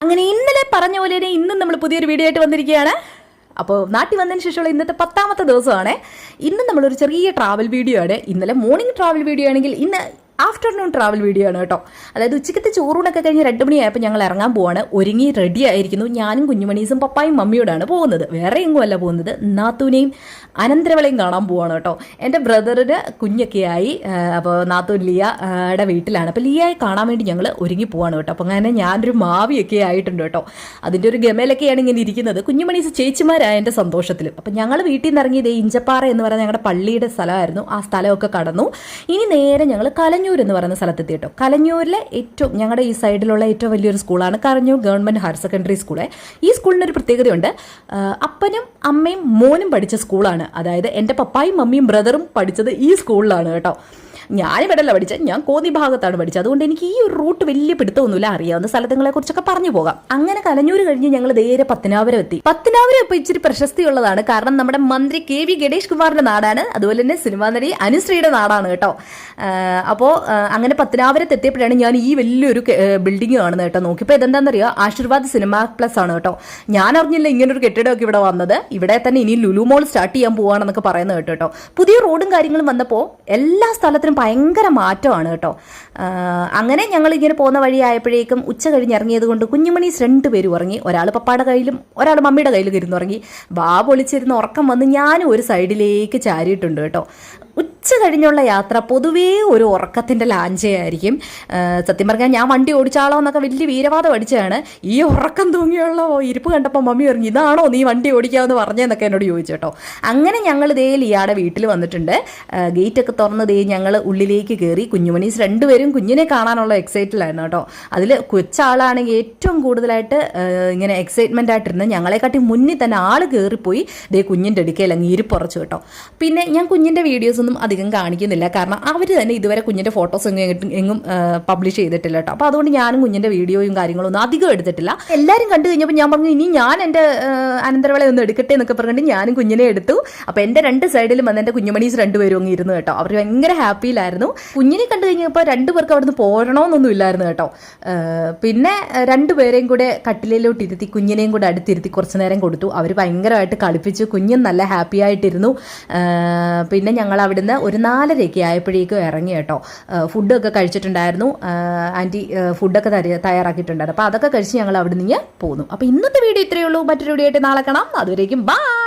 അങ്ങനെ ഇന്നലെ പറഞ്ഞ പോലെ തന്നെ ഇന്നും നമ്മൾ പുതിയൊരു വീഡിയോ ആയിട്ട് വന്നിരിക്കുകയാണ്. അപ്പോൾ നാട്ടിൽ വന്നതിന് ശേഷമുള്ള ഇന്നത്തെ 10ാമത്തെ ദിവസമാണ്. ഇന്ന് നമ്മളൊരു ചെറിയ ട്രാവൽ വീഡിയോ ആണ്. ഇന്നലെ മോർണിംഗ് ട്രാവൽ വീഡിയോ ആണെങ്കിൽ ഇന്ന് ആഫ്റ്റർനൂൺ ട്രാവൽ വീഡിയോ ആണ് കേട്ടോ. അതായത് ഉച്ചക്കത്തെ ചോറൂണൊക്കെ കഴിഞ്ഞ് 2 മണിയായപ്പോൾ ഞങ്ങൾ ഇറങ്ങാൻ പോവാണ്. ഒരുങ്ങി റെഡി ആയിരിക്കുന്നു. ഞാനും കുഞ്ഞുമണീസും പപ്പായും മമ്മിയോടാണ് പോകുന്നത്. വേറെ എങ്ങും അല്ല പോകുന്നത്, നാത്തൂനെയും അനന്തരവളെയും കാണാൻ പോവാണ് കേട്ടോ. എൻ്റെ ബ്രദറിന് കുഞ്ഞൊക്കെ ആയി. അപ്പോൾ നാത്തൂൻ ലിയയുടെ വീട്ടിലാണ്. അപ്പോൾ ലിയയെ കാണാൻ വേണ്ടി ഞങ്ങൾ ഒരുങ്ങി പോവാണ് കേട്ടോ. അപ്പോൾ അങ്ങനെ ഞാനൊരു മാവിയൊക്കെ ആയിട്ടുണ്ട് കേട്ടോ. അതിൻ്റെ ഒരു ഗമയിലൊക്കെയാണ് ഇങ്ങനെ ഇരിക്കുന്നത്. കുഞ്ഞുമണീസ് ചേച്ചിമാരായ എൻ്റെ സന്തോഷത്തിലും. അപ്പോൾ ഞങ്ങൾ വീട്ടിൽ നിന്ന് ഇറങ്ങിയത് ഇഞ്ചപ്പാറ എന്ന് പറയുന്ന ഞങ്ങളുടെ പള്ളിയുടെ സ്ഥലമായിരുന്നു. ആ സ്ഥലമൊക്കെ കടന്നു. ഇനി നേരെ ഞങ്ങൾ കലഞ്ഞൂർ എന്ന് പറയുന്ന സ്ഥലത്തെത്തി കേട്ടോ. കലഞ്ഞൂരിലെ ഏറ്റവും ഞങ്ങളുടെ ഈ സൈഡിലുള്ള ഏറ്റവും വലിയൊരു സ്കൂളാണ് Kalanjoor government higher secondary school. ഈ സ്കൂളിനൊരു പ്രത്യേകതയുണ്ട്. അപ്പനും അമ്മയും മോനും പഠിച്ച സ്കൂളാണ്. അതായത് എൻ്റെ പപ്പായും മമ്മിയും ബ്രദറും പഠിച്ചത് ഈ സ്കൂളിലാണ് കേട്ടോ. ഞാനിവിടെയല്ല പഠിച്ചത്, ഞാൻ കോന്നി ഭാഗത്താണ് പഠിച്ചത്. അതുകൊണ്ട് എനിക്ക് ഈ ഒരു റൂട്ട് വലിയ പിടുത്തമൊന്നുമില്ല. അറിയാവുന്ന സ്ഥലങ്ങളെ കുറിച്ചൊക്കെ പറഞ്ഞു പോകാം. അങ്ങനെ കലഞ്ഞൂർ കഴിഞ്ഞ് ഞങ്ങൾ നേരെ പത്തനാപുരം എത്തി. പത്തനാപുരം ഇപ്പോൾ ഇച്ചിരി പ്രശസ്തിയുള്ളതാണ്. കാരണം നമ്മുടെ മന്ത്രി KV ഗണേഷ് കുമാറിന്റെ നാടാണ്. അതുപോലെ തന്നെ സിനിമാ നടി അനുശ്രീയുടെ നാടാണ് കേട്ടോ. അപ്പോൾ അങ്ങനെ പത്തനാപുരത്ത് എത്തിയപ്പോഴാണ് ഞാൻ ഈ വലിയൊരു ബിൽഡിംഗ് കാണുന്നത് കേട്ടോ. നോക്കിയപ്പോൾ ഇതെന്താണെന്നറിയോ, ആശീർവാദ് സിനിമ പ്ലസ് ആണ് കേട്ടോ. ഞാൻ അറിഞ്ഞില്ല ഇങ്ങനൊരു കെട്ടിടമൊക്കെ ഇവിടെ വന്നത്. ഇവിടെ തന്നെ ഇനി ലുലു മോൾ സ്റ്റാർട്ട് ചെയ്യാൻ പോവാണെന്നൊക്കെ പറയുന്നത് കേട്ടോ. പുതിയ റോഡും കാര്യങ്ങളും വന്നപ്പോൾ എല്ലാ സ്ഥലത്തിനും ഭയങ്കര മാറ്റമാണ് കേട്ടോ. അങ്ങനെ ഞങ്ങൾ ഇങ്ങനെ പോകുന്ന വഴിയായപ്പോഴേക്കും ഉച്ച കഴിഞ്ഞിറങ്ങിയത് കൊണ്ട് കുഞ്ഞുമണീസ് 2 പേരും ഉറങ്ങി. ഒരാൾ പപ്പായുടെ കയ്യിലും ഒരാൾ മമ്മിയുടെ കയ്യിലും ഇരുന്നുറങ്ങി. പൊളിച്ചിരുന്ന് ഉറക്കം വന്ന് ഞാനും ഒരു സൈഡിലേക്ക് ചാരിയിട്ടുണ്ട് കേട്ടോ. ഉച്ച കഴിഞ്ഞുള്ള യാത്ര പൊതുവേ ഒരു ഉറക്കത്തിൻ്റെ ലാഞ്ചയായിരിക്കും. സത്യം പറഞ്ഞാൽ ഞാൻ വണ്ടി ഓടിച്ചാളോ എന്നൊക്കെ വലിയ വീരവാദം അടിച്ചതാണ്. ഈ ഉറക്കം തൂങ്ങിയുള്ള ഇരിപ്പ് കണ്ടപ്പോൾ മമ്മി പറഞ്ഞു, ഇതാണോ നീ വണ്ടി ഓടിക്കാമെന്ന് പറഞ്ഞതെന്നൊക്കെ എന്നോട് ചോദിച്ചു കേട്ടോ. അങ്ങനെ ഞങ്ങൾ ദേ ലിയാടെ വീട്ടിൽ വന്നിട്ടുണ്ട്. ഗേറ്റൊക്കെ തുറന്ന് ദേ ഞങ്ങൾ ഉള്ളിലേക്ക് കയറി. കുഞ്ഞുമണീസ് 2 പേരും കുഞ്ഞിനെ കാണാനുള്ള എക്സൈറ്റഡായിരുന്നു കേട്ടോ. അതിൽ കൊച്ചാളാണെങ്കിൽ ഏറ്റവും കൂടുതലായിട്ട് ഇങ്ങനെ എക്സൈറ്റ്മെൻ്റ് ആയിട്ടിരുന്നത്. ഞങ്ങളെക്കാട്ടി മുന്നിൽ തന്നെ ആൾ കയറിപ്പോയി ദേ കുഞ്ഞിൻ്റെ അടുക്കയിൽ അങ്ങ് ഇരിപ്പുറച്ചു കേട്ടോ. പിന്നെ ഞാൻ കുഞ്ഞിൻ്റെ വീഡിയോസ് ഒന്നും അധികം കാണിക്കുന്നില്ല. കാരണം അവർ തന്നെ ഇതുവരെ കുഞ്ഞിൻ്റെ ഫോട്ടോസ് എങ്ങും പബ്ലിഷ് ചെയ്തിട്ടില്ല കേട്ടോ. അപ്പോൾ അതുകൊണ്ട് ഞാനും കുഞ്ഞിൻ്റെ വീഡിയോയും കാര്യങ്ങളൊന്നും അധികം എടുത്തിട്ടില്ല. എല്ലാവരും കണ്ടു കഴിഞ്ഞപ്പോൾ ഞാൻ പറഞ്ഞു, ഇനി ഞാൻ എൻ്റെ അനന്തരവളെ ഒന്ന് എടുക്കട്ടെ എന്നൊക്കെ പറഞ്ഞിട്ട് ഞാനും കുഞ്ഞിനെ എടുത്തു. അപ്പോൾ എൻ്റെ 2 സൈഡിലും വന്ന് എൻ്റെ കുഞ്ഞുമണീസ് 2 പേരും അങ്ങ് ഇരുന്നു കേട്ടോ. അവർ ഭയങ്കര ഹാപ്പിയിലായിരുന്നു. കുഞ്ഞിനെ കണ്ടു കഴിഞ്ഞപ്പോൾ 2 പേർക്ക് അവിടുന്ന് പോരണമൊന്നൊന്നും ഇല്ലായിരുന്നു കേട്ടോ. പിന്നെ 2 പേരെയും കൂടെ കട്ടിലയിലോട്ട് ഇരുത്തി കുഞ്ഞിനെയും കൂടെ അടുത്തിരുത്തി കുറച്ച് നേരം കൊടുത്തു. അവർ ഭയങ്കരമായിട്ട് കളിപ്പിച്ചു. കുഞ്ഞും നല്ല ഹാപ്പി ആയിട്ടിരുന്നു. പിന്നെ ഞങ്ങൾ അവിടുന്ന് ഒരു 4:30 ആയപ്പോഴേക്കും ഇറങ്ങി കേട്ടോ. ഫുഡൊക്കെ കഴിച്ചിട്ടുണ്ടായിരുന്നു. ആൻറ്റി ഫുഡൊക്കെ തയ്യാറാക്കിയിട്ടുണ്ടായിരുന്നു. അപ്പോൾ അതൊക്കെ കഴിച്ച് ഞങ്ങൾ അവിടെ നിന്ന് പോന്നു. അപ്പോൾ ഇന്നത്തെ വീഡിയോ ഇത്രയേ ഉള്ളൂ. മറ്റൊരു വീഡിയോ ആയിട്ട് നാളെ കാണാം. അതുവരേക്കും ബൈ.